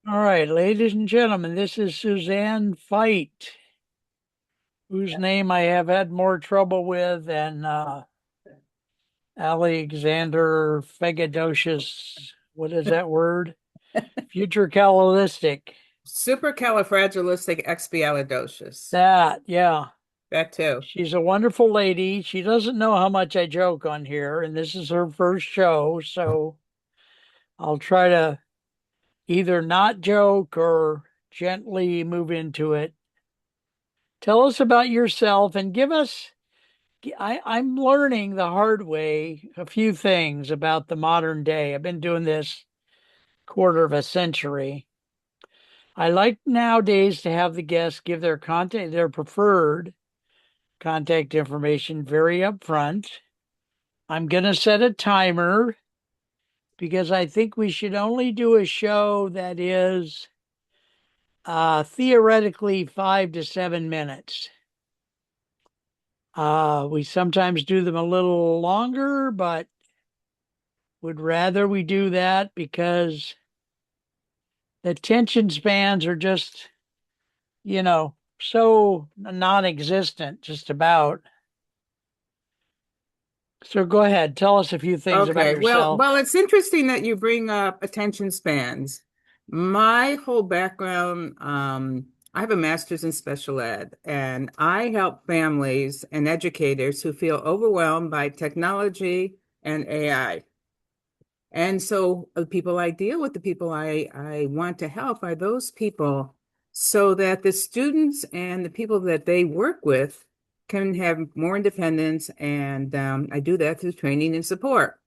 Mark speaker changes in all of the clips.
Speaker 1: All right, ladies and gentlemen, this is Suzanne Feit, whose name I have had more trouble with than Alexander Fegadocious. What is that word? Future Callistic.
Speaker 2: Supercalifragilisticexpialidocious.
Speaker 1: That, yeah.
Speaker 2: That too.
Speaker 1: She's a wonderful lady. She doesn't know how much I joke on here, and this is her first show, so I'll try to either not joke or gently move into it. Tell us about yourself and give us I'm learning the hard way a few things about the modern day. I've been doing this quarter of a century. I like nowadays to have the guests give their contact, their preferred contact information very upfront. I'm going to set a timer because I think we should only do a show that is theoretically 5 to 7 minutes. We sometimes do them a little longer, but would rather we do that because the attention spans are just, so non-existent just about. So go ahead, tell us a few things about
Speaker 2: Okay. Well,
Speaker 1: yourself.
Speaker 2: well, it's interesting that you bring up attention spans. My whole background, I have a master's in special ed, and I help families and educators who feel overwhelmed by technology and AI. And so the people I deal with, the people I want to help are those people so that the students and the people that they work with can have more independence. And I do that through training and support.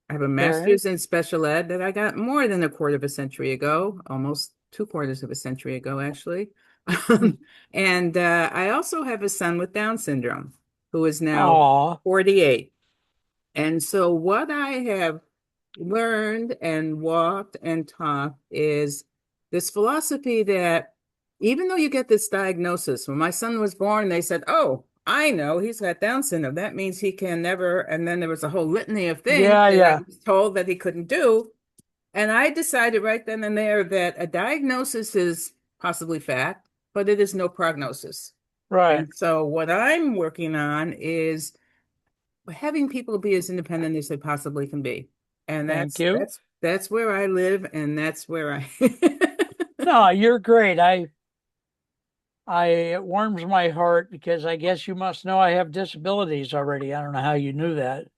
Speaker 2: I have a
Speaker 1: Okay.
Speaker 2: master's in special ed that I got more than a quarter of a century ago, almost 2/4 of a century ago, actually. And I also have a son with Down syndrome who is now
Speaker 1: Aw,
Speaker 2: 48. And so what I have learned and walked and taught is this philosophy that even though you get this diagnosis, when my son was born, they said, "Oh, I know he's got Down syndrome. That means he can never." And then there was a whole litany of things
Speaker 1: yeah,
Speaker 2: that I
Speaker 1: yeah.
Speaker 2: was told that he couldn't do. And I decided right then and there that a diagnosis is possibly fact, but it is no prognosis.
Speaker 1: Right.
Speaker 2: And so what I'm working on is having people be as independent as they possibly can be. And
Speaker 1: Thank
Speaker 2: that's
Speaker 1: you.
Speaker 2: that's that's where I live and that's where I
Speaker 1: No, you're great. It warms my heart because I guess you must know I have disabilities already. I don't know how you knew that.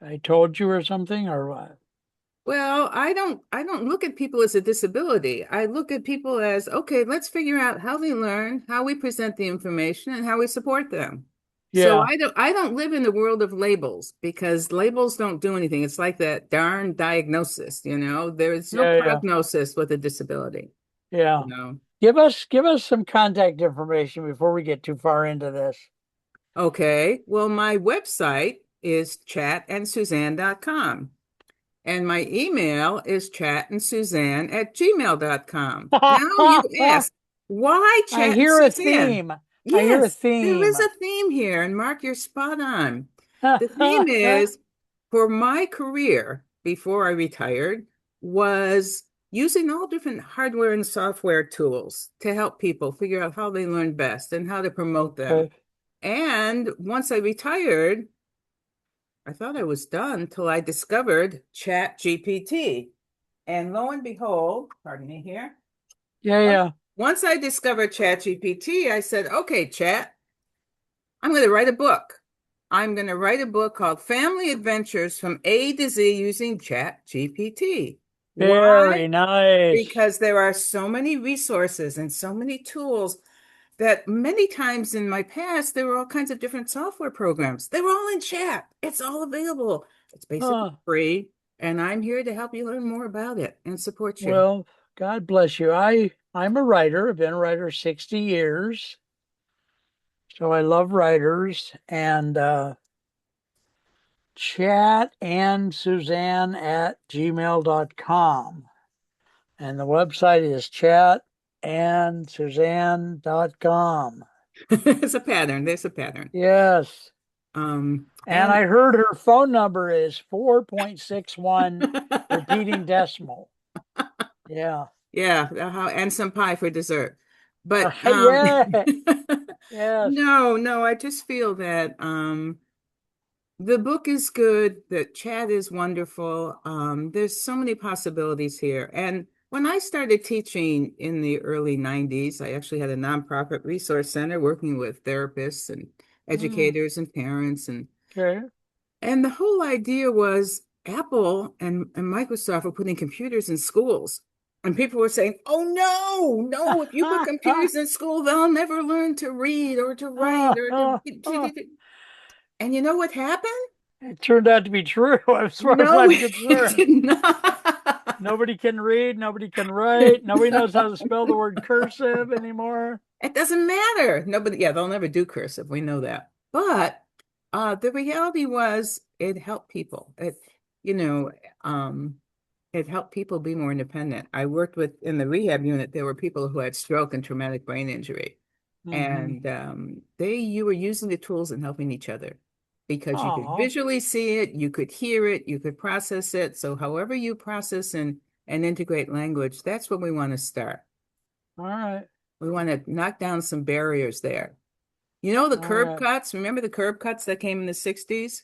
Speaker 1: I told you or something or what?
Speaker 2: Well, I don't look at people as a disability. I look at people as, okay, let's figure out how they learn, how we present the information, and how we support them. So
Speaker 1: Yeah.
Speaker 2: I don't live in the world of labels because labels don't do anything. It's like that darn diagnosis, There's no
Speaker 1: Yeah, yeah.
Speaker 2: prognosis with a disability,
Speaker 1: Yeah.
Speaker 2: you know.
Speaker 1: Give us some contact information before we get too far into this.
Speaker 2: Okay, well, my website is chatandsuzanne.com. And my email is chatandsuzanne@gmail.com. Now you
Speaker 1: I
Speaker 2: ask, why Chat and
Speaker 1: hear a
Speaker 2: Suzanne?
Speaker 1: theme. I hear a
Speaker 2: Yes, there
Speaker 1: theme.
Speaker 2: is a theme here, and Mark, you're spot on. The theme is for my career before I retired was using all different hardware and software tools to help people figure out how they learn best and how to promote them.
Speaker 1: Okay.
Speaker 2: And once I retired, I thought I was done till I discovered Chat GPT. And lo and behold, pardon me here,
Speaker 1: Yeah,
Speaker 2: once,
Speaker 1: yeah.
Speaker 2: once I discovered Chat GPT, I said, okay, Chat, I'm going to write a book. I'm going to write a book called Family Adventures from A to Z using Chat GPT. Why?
Speaker 1: Very nice.
Speaker 2: Because there are so many resources and so many tools that many times in my past, there were all kinds of different software programs. They were all in chat. It's all available. It's basically
Speaker 1: Huh.
Speaker 2: free. And I'm here to help you learn more about it and support you.
Speaker 1: Well, God bless you. I'm a writer. I've been a writer 60 years. So I love writers and chat and Suzanne at gmail.com. And the website is chatandsuzanne.com.
Speaker 2: It's a pattern. There's a pattern.
Speaker 1: Yes. And
Speaker 2: And
Speaker 1: I heard her phone number is 4.61 repeating decimal. Yeah.
Speaker 2: Yeah, and some pie for dessert. But
Speaker 1: Yeah. Yes.
Speaker 2: no, I just feel that the book is good, the chat is wonderful. There's so many possibilities here. And when I started teaching in the early 90s, I actually had a nonprofit resource center working with therapists and
Speaker 1: Mm,
Speaker 2: educators and parents
Speaker 1: okay.
Speaker 2: and the whole idea was Apple and Microsoft were putting computers in schools. And people were saying, oh, no, if you put computers in school, they'll never learn to read or to write or to. And you know what happened?
Speaker 1: It turned out to be true as far as
Speaker 2: No,
Speaker 1: I'm
Speaker 2: it
Speaker 1: concerned.
Speaker 2: did not.
Speaker 1: Nobody can read, nobody can write, nobody knows how to spell the word cursive anymore.
Speaker 2: It doesn't matter. Nobody, yeah, they'll never do cursive. We know that. But the reality was it helped people. You know, um, it helped people be more independent. I worked with in the rehab unit, there were people who had stroke and traumatic brain injury.
Speaker 1: Hmm.
Speaker 2: And you were using the tools and helping each other because you could
Speaker 1: Oh,
Speaker 2: visually see it, you could hear it, you could process it. So however you process and integrate language, that's where we want to start.
Speaker 1: all right.
Speaker 2: We want to knock down some barriers there. You know the
Speaker 1: All
Speaker 2: curb
Speaker 1: right.
Speaker 2: cuts? Remember the curb cuts that came in the 60s?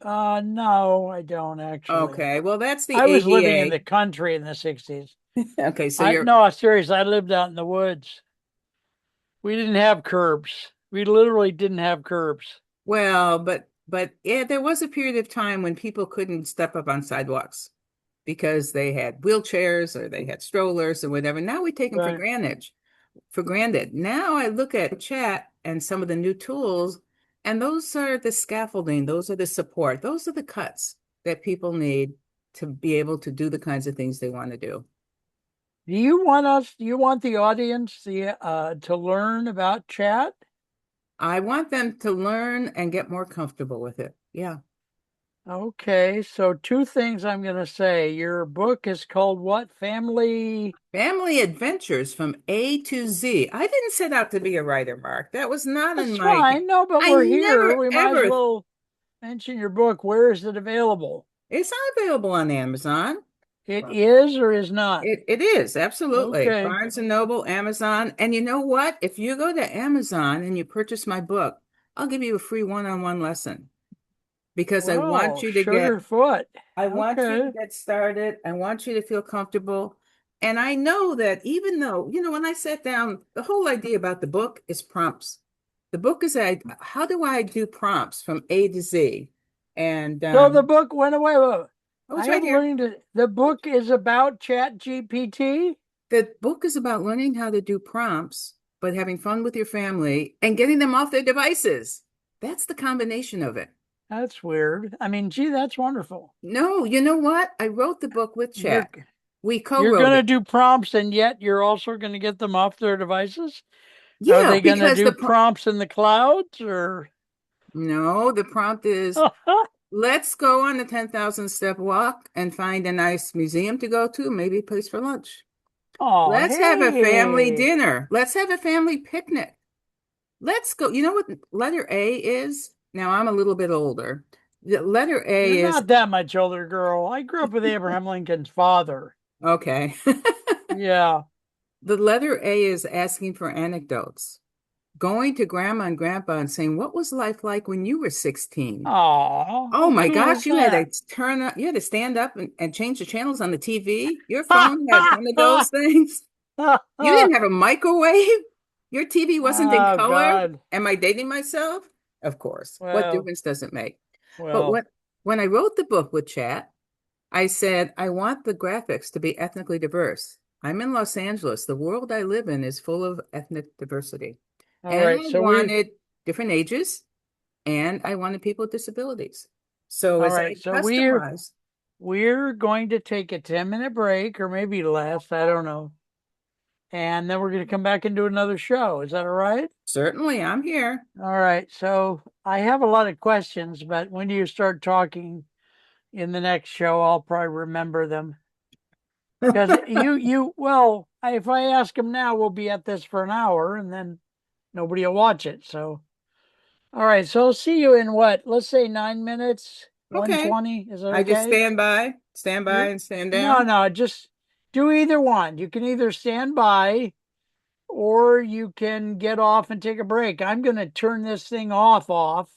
Speaker 1: No, I don't actually.
Speaker 2: Okay, well, that's the
Speaker 1: I was living in
Speaker 2: ADA.
Speaker 1: the country in the 60s.
Speaker 2: Okay, so
Speaker 1: I
Speaker 2: you're,
Speaker 1: no, seriously, I lived out in the woods. We didn't have curbs. We literally didn't have curbs.
Speaker 2: well, but yeah, there was a period of time when people couldn't step up on sidewalks because they had wheelchairs or they had strollers or whatever. Now we take them for
Speaker 1: Right.
Speaker 2: granted. For granted. Now I look at chat and some of the new tools, and those are the scaffolding, those are the support, those are the cuts that people need to be able to do the kinds of things they want to do.
Speaker 1: Do you want the audience to learn about chat?
Speaker 2: I want them to learn and get more comfortable with it. Yeah.
Speaker 1: Okay, so two things I'm going to say. Your book is called what? Family.
Speaker 2: Family adventures from A to Z. I didn't set out to be a writer, Mark. That was not in
Speaker 1: That's
Speaker 2: my,
Speaker 1: fine. No, but
Speaker 2: I
Speaker 1: we're here.
Speaker 2: never
Speaker 1: We might as
Speaker 2: ever,
Speaker 1: well mention your book. Where is it available?
Speaker 2: it's not available on Amazon.
Speaker 1: It is or is not?
Speaker 2: It is, absolutely.
Speaker 1: Okay.
Speaker 2: Barnes and Noble, Amazon. And you know what? If you go to Amazon and you purchase my book, I'll give you a free one-on-one lesson because
Speaker 1: Well, Sugarfoot.
Speaker 2: I want you to
Speaker 1: Okay.
Speaker 2: get started. I want you to feel comfortable. And I know that even though, when I sat down, the whole idea about the book is prompts. The book is how do I do prompts from A to Z? And
Speaker 1: So the book went away.
Speaker 2: oh, it's
Speaker 1: I
Speaker 2: right
Speaker 1: am
Speaker 2: here.
Speaker 1: learning to. The book is about Chat GPT.
Speaker 2: The book is about learning how to do prompts, but having fun with your family and getting them off their devices. That's the combination of it.
Speaker 1: That's weird. I mean, gee, that's wonderful.
Speaker 2: No, you know what? I wrote the book with
Speaker 1: You're
Speaker 2: Chat. We
Speaker 1: you're
Speaker 2: co-wrote
Speaker 1: gonna
Speaker 2: it.
Speaker 1: do prompts, and yet you're also gonna get them off their devices. Are
Speaker 2: Yeah,
Speaker 1: they gonna
Speaker 2: because
Speaker 1: do prompts in the clouds or?
Speaker 2: no, the prompt is let's go on a 10,000 step walk and find a nice museum to go to, maybe a place for lunch.
Speaker 1: Oh,
Speaker 2: Let's have a family
Speaker 1: hey,
Speaker 2: dinner. Let's have a family picnic. Let's go. You know what letter A is? Now I'm a little bit older. The letter
Speaker 1: you're
Speaker 2: A is
Speaker 1: not that much older, girl. I grew up with Abraham Lincoln's father.
Speaker 2: okay.
Speaker 1: Yeah.
Speaker 2: The letter A is asking for anecdotes. Going to grandma and grandpa and saying, what was life like when you were 16?
Speaker 1: Oh,
Speaker 2: Oh
Speaker 1: how
Speaker 2: my
Speaker 1: cool is
Speaker 2: gosh, you had to
Speaker 1: that?
Speaker 2: turn up, you had to stand up and change the channels on the TV. Your phone had one of those things. You didn't have a microwave. Your TV wasn't in
Speaker 1: Oh
Speaker 2: color.
Speaker 1: God.
Speaker 2: Am I dating myself? Of course. What
Speaker 1: Well,
Speaker 2: difference does it make? But
Speaker 1: well.
Speaker 2: when I wrote the book with Chat, I said, I want the graphics to be ethnically diverse. I'm in Los Angeles. The world I live in is full of ethnic diversity.
Speaker 1: All
Speaker 2: And
Speaker 1: right.
Speaker 2: I wanted different ages and I wanted people with disabilities. So
Speaker 1: All
Speaker 2: as
Speaker 1: right.
Speaker 2: I
Speaker 1: So
Speaker 2: customize,
Speaker 1: we're going to take a 10-minute break or maybe less. I don't know. And then we're going to come back and do another show. Is that all right?
Speaker 2: certainly I'm here.
Speaker 1: All right. So I have a lot of questions, but when you start talking in the next show, I'll probably remember them. Because if I ask them now, we'll be at this for an hour and then nobody will watch it. So, all right. So I'll see you in what? Let's say 9 minutes,
Speaker 2: Okay.
Speaker 1: 120. Is that
Speaker 2: I just
Speaker 1: okay?
Speaker 2: stand by
Speaker 1: You're,
Speaker 2: and stand
Speaker 1: no,
Speaker 2: down.
Speaker 1: no, just Do either one. You can either stand by or you can get off and take a break. I'm going to turn this thing off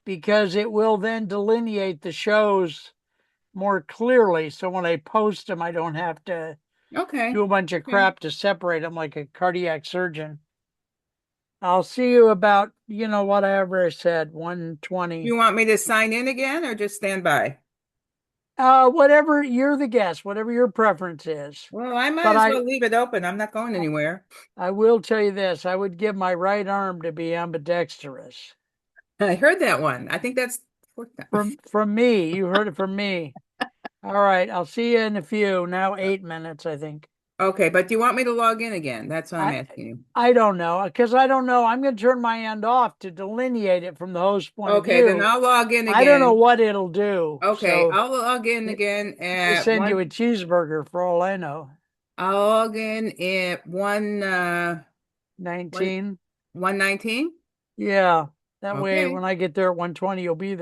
Speaker 1: because it will then delineate the shows more clearly. So when I post them, I don't have to
Speaker 2: Okay.
Speaker 1: do a bunch of
Speaker 2: Okay.
Speaker 1: crap to separate them like a cardiac surgeon. I'll see you about, whatever I said, 1:20.
Speaker 2: You want me to sign in again or just stand by?
Speaker 1: Whatever you're the guest, whatever your preference is.
Speaker 2: Well, I might
Speaker 1: But
Speaker 2: as well leave it open. I'm not going anywhere.
Speaker 1: I will tell you this, I would give my right arm to be ambidextrous.
Speaker 2: I heard that one. I think that's fourth time.
Speaker 1: From me, you heard it from me. All right, I'll see you in a few. Now 8 minutes, I think.
Speaker 2: Okay, but do you want me to log in again? That's what I'm
Speaker 1: I
Speaker 2: asking you.
Speaker 1: I don't know because I don't know. I'm going to turn my end off to delineate it from the host point of
Speaker 2: Okay, then
Speaker 1: view.
Speaker 2: I'll log in
Speaker 1: I don't know
Speaker 2: again.
Speaker 1: what it'll do.
Speaker 2: Okay,
Speaker 1: So
Speaker 2: I'll log in
Speaker 1: it
Speaker 2: again
Speaker 1: may
Speaker 2: at
Speaker 1: send you a
Speaker 2: one.
Speaker 1: cheeseburger for all I know.
Speaker 2: I'll log in at one
Speaker 1: 19.
Speaker 2: 119.
Speaker 1: Yeah. That way,
Speaker 2: Okay.
Speaker 1: when I get there at 1:20, you'll be there.